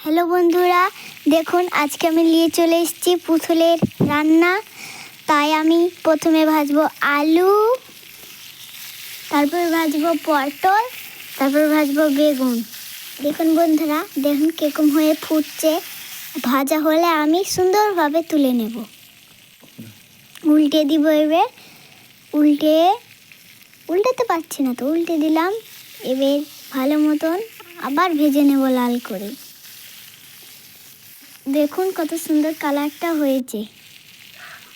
Hello বন্ধুরা, দেখুন আজকে আমি নিয়ে চলে এসেছি পুতুলের রান্না। তাই আমি প্রথমে ভাজবো আলু, তারপর ভাজবো পটল, তারপর ভাজবো বেগুন। দেখুন বন্ধুরা, দেখুন কিরকম হয়ে ফুটছে। ভাজা হলে আমি সুন্দরভাবে তুলে নেব। উল্টে দিব এবার। উল্টাতে পারছি না তো, উল্টে দিলাম। এবার ভালো মতন আবার ভেজে নেব লাল করে। দেখুন কত সুন্দর কালারটা হয়েছে।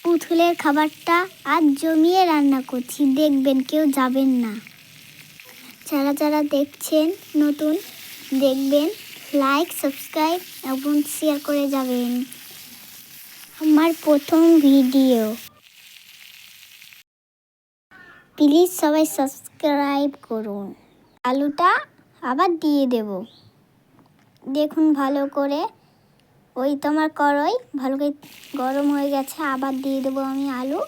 পুতুলের খাবারটা আজ জমিয়ে রান্না করছি, দেখবেন কেউ যাবেন না। যারা যারা দেখছেন নতুন, দেখবেন, লাইক সাবস্ক্রাইব এবং শেয়ার করে যাবেন। আমার প্রথম ভিডিও, প্লিজ সবাই সাবস্ক্রাইব করুন। আলুটা আবার দিয়ে দেব। দেখুন ভালো করে, ওই তোমার কড়াই ভালো করে গরম হয়ে গেছে। আবার দিয়ে দেবো আমি আলু।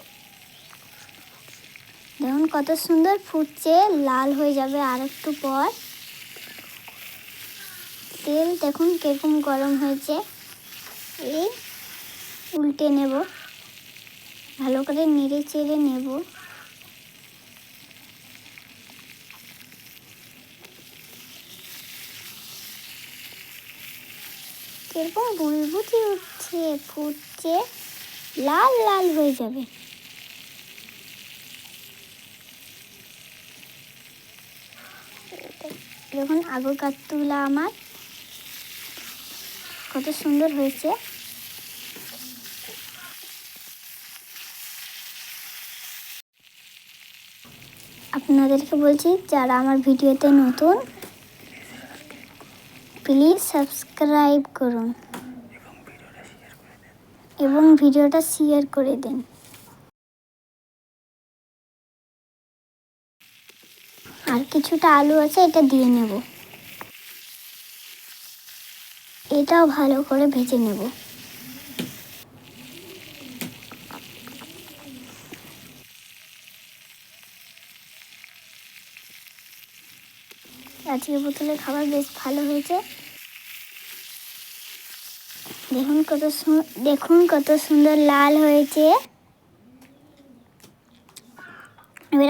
দেখুন কত সুন্দর ফুটছে, লাল হয়ে যাবে আর একটু পর। তেল দেখুন কিরকম গরম হয়েছে। এই উল্টে নেব, ভালো করে নেড়ে চেড়ে নেব। কিরকম বুলবুটি উঠছে, ফুটছে, লাল লাল হয়ে যাবে। দেখুন আগেকার তুলা আমার কত সুন্দর হয়েছে। আপনাদেরকে বলছি, যারা আমার ভিডিওতে নতুন, প্লিজ সাবস্ক্রাইব করুন এবং ভিডিওটা শেয়ার করে দিন। আর কিছুটা আলু আছে, এটা দিয়ে নেব। এটাও ভালো করে ভেজে নেব। আজকে পুতুলের খাবার বেশ ভালো হয়েছে। দেখুন কত সুন্দর লাল হয়েছে। এবার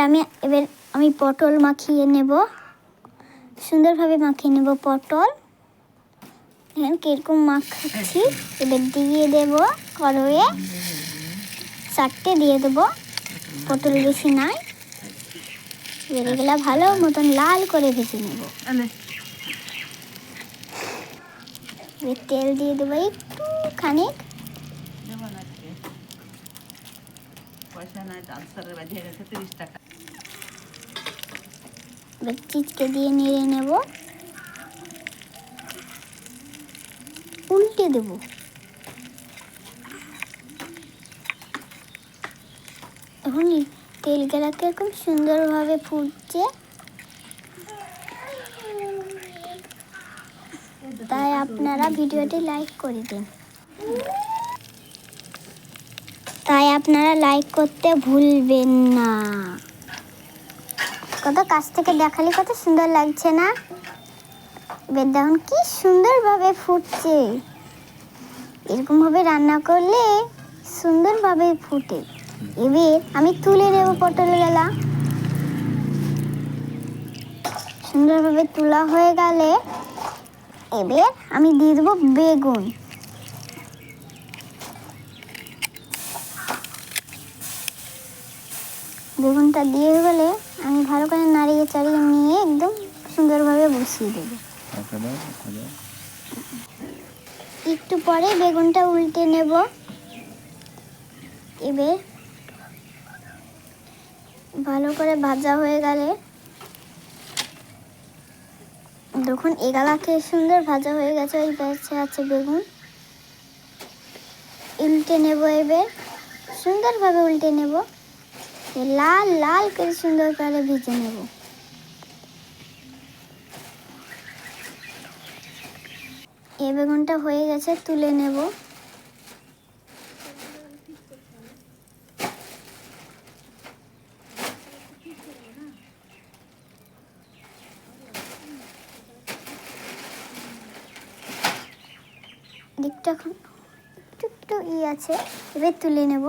আমি পটল মাখিয়ে নেব, সুন্দরভাবে মাখিয়ে নেব পটল। দেখুন কিরকম মাখাচ্ছি। এবার দিয়ে দেব কড়াইয়ে, 4টে দিয়ে দেবো, পটল বেশি নাই। এবার এগুলো ভালো মতন লাল করে ভেজে নেব। এবার তেল দিয়ে দেবো একটুখানি। এবার চিজকে দিয়ে নেড়ে নেব, উল্টে দেব। এখন তেল গেলাকে খুব সুন্দরভাবে ফুটছে। তাই আপনারা ভিডিওটি লাইক করে দিন। তাই আপনারা লাইক করতে ভুলবেন না। কত কাছ থেকে দেখালে কত সুন্দর লাগছে না? এবার দেখুন কি সুন্দরভাবে ফুটছে। এরকমভাবে রান্না করলে সুন্দরভাবে ফুটে। এবার আমি তুলে নেব পটলগুলা। সুন্দরভাবে তোলা হয়ে গেলে এবার আমি দিয়ে দেবো বেগুন। বেগুনটা দিয়ে গেলে আমি ভালো করে নাড়িয়ে চাড়িয়ে নিয়ে একদম সুন্দরভাবে বসিয়ে দেবো। একটু পরে বেগুনটা উল্টে নেব। এবার ভালো করে ভাজা হয়ে গেলে দেখুন এগুলাকে সুন্দর ভাজা হয়ে গেছে। ওই পাশে আছে বেগুন, উল্টে নেব। এবার সুন্দরভাবে উল্টে নেব, লাল লাল করে সুন্দর করে ভেজে নেব। এই বেগুনটা হয়ে গেছে, তুলে নেব। দিকটা এখন একটু একটু আছে, এবার তুলে নেব।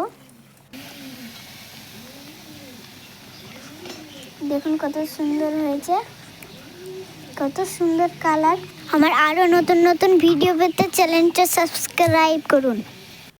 দেখুন কত সুন্দর হয়েছে, কত সুন্দর কালার। আমার আরো নতুন নতুন ভিডিও পেতে চ্যানেলটা সাবস্ক্রাইব করুন।